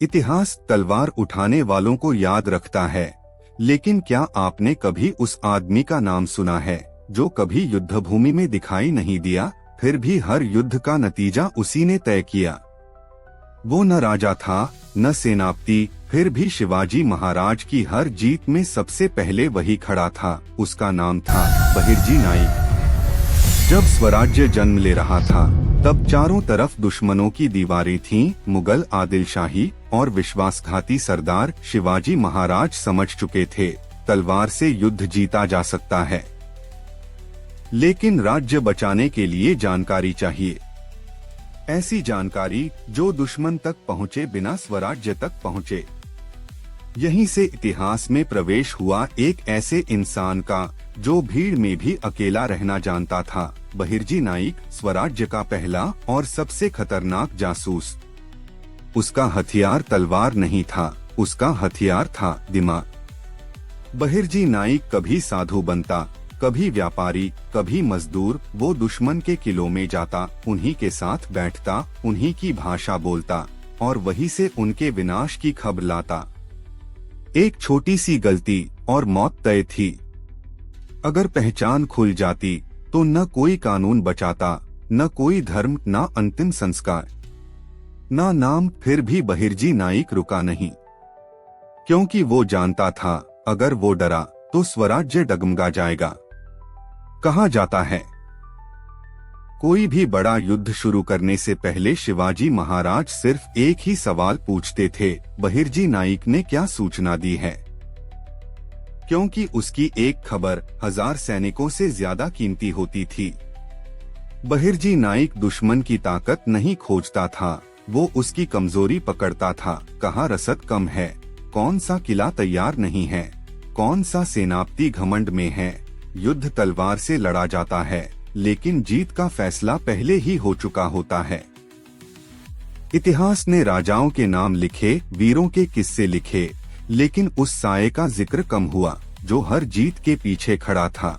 इतिहास तलवार उठाने वालों को याद रखता है, लेकिन क्या आपने कभी उस आदमी का नाम सुना है जो कभी युद्धभूमि में दिखाई नहीं दिया, फिर भी हर युद्ध का नतीजा उसी ने तय किया? वो न राजा था, न सेनापति, फिर भी शिवाजी महाराज की हर जीत में सबसे पहले वही खड़ा था। उसका नाम था बहिर्जी नाइक। जब स्वराज्य जन्म ले रहा था, तब चारों तरफ दुश्मनों की दीवारें थीं। मुगल आदिलशाही और विश्वासघाती सरदार शिवाजी महाराज समझ चुके थे, तलवार से युद्ध जीता जा सकता है, लेकिन राज्य बचाने के लिए जानकारी चाहिए। ऐसी जानकारी जो दुश्मन तक पहुँचे बिना स्वराज्य तक पहुँचे। यहीं से इतिहास में प्रवेश हुआ एक ऐसे इंसान का जो भीड़ में भी अकेला रहना जानता था। बहिर्जी नाइक, स्वराज्य का पहला और सबसे खतरनाक जासूस। उसका हथियार तलवार नहीं था, उसका हथियार था दिमाग। बहिर्जी नाइक कभी साधु बनता, कभी व्यापारी, कभी मजदूर। वो दुश्मन के किलों में जाता, उन्हीं के साथ बैठता, उन्हीं की भाषा बोलता और वहीं से उनके विनाश की खबर लाता। एक छोटी सी गलती और मौत तय थी। अगर पहचान खुल जाती तो न कोई कानून बचाता, न कोई धर्म, न अंतिम संस्कार, न नाम। फिर भी बहिर्जी नाइक रुका नहीं, क्योंकि वो जानता था अगर वो डरा तो स्वराज्य डगमगा जाएगा। कहा जाता है, कोई भी बड़ा युद्ध शुरू करने से पहले शिवाजी महाराज सिर्फ एक ही सवाल पूछते थे, बहिर्जी नाइक ने क्या सूचना दी है? क्योंकि उसकी एक खबर 1000 सैनिकों से ज्यादा कीमती होती थी। बहिर्जी नाइक दुश्मन की ताकत नहीं खोजता था, वो उसकी कमजोरी पकड़ता था। कहाँ रसद कम है, कौन सा किला तैयार नहीं है, कौन सा सेनापति घमंड में है। युद्ध तलवार से लड़ा जाता है, लेकिन जीत का फैसला पहले ही हो चुका होता है। इतिहास ने राजाओं के नाम लिखे, वीरों के किस्से लिखे, लेकिन उस साये का जिक्र कम हुआ जो हर जीत के पीछे खड़ा था।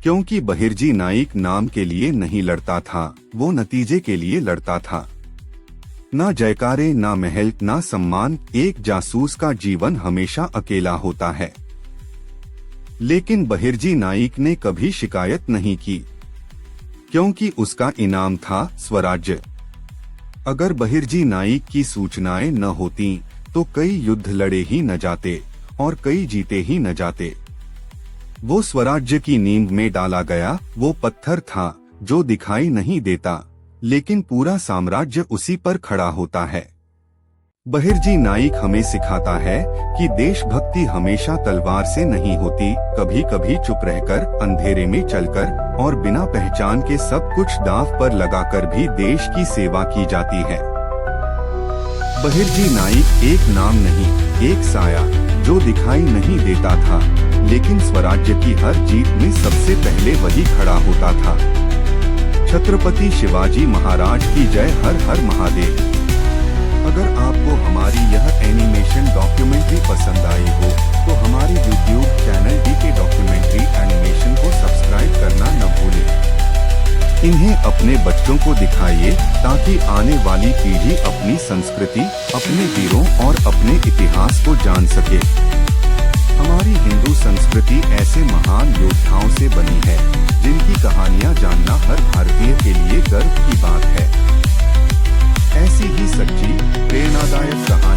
क्योंकि बहिर्जी नाइक नाम के लिए नहीं लड़ता था, वो नतीजे के लिए लड़ता था। ना जयकारे, ना महल, ना सम्मान। एक जासूस का जीवन हमेशा अकेला होता है, लेकिन बहिर्जी नाइक ने कभी शिकायत नहीं की, क्योंकि उसका इनाम था स्वराज्य। अगर बहिर्जी नाइक की सूचनाएं न होती तो कई युद्ध लड़े ही न जाते और कई जीते ही न जाते। वो स्वराज्य की नींव में डाला गया वो पत्थर था जो दिखाई नहीं देता, लेकिन पूरा साम्राज्य उसी पर खड़ा होता है। बहिर्जी नाइक हमें सिखाता है कि देशभक्ति हमेशा तलवार से नहीं होती। कभी कभी चुप रहकर, अंधेरे में चलकर और बिना पहचान के सब कुछ दांव पर लगाकर भी देश की सेवा की जाती है। बहिर्जी नाइक एक नाम नहीं, एक साया जो दिखाई नहीं देता था, लेकिन स्वराज्य की हर जीत में सबसे पहले वही खड़ा होता था। छत्रपति शिवाजी महाराज की जय। हर हर महादेव। अगर आपको हमारी यह एनिमेशन डॉक्यूमेंट्री पसंद आई हो तो हमारे YouTube channel DK documentary animation को सब्सक्राइब करना न भूलें। इन्हें अपने बच्चों को दिखाइए ताकि आने वाली पीढ़ी अपनी संस्कृति, अपने वीरों और अपने इतिहास को जान सके। हमारी हिंदू संस्कृति ऐसे महान योद्धाओं से बनी है जिनकी कहानियां जानना हर भारतीय के लिए गर्व की बात है। ऐसी ही सच्ची, प्रेरणादायक कहानी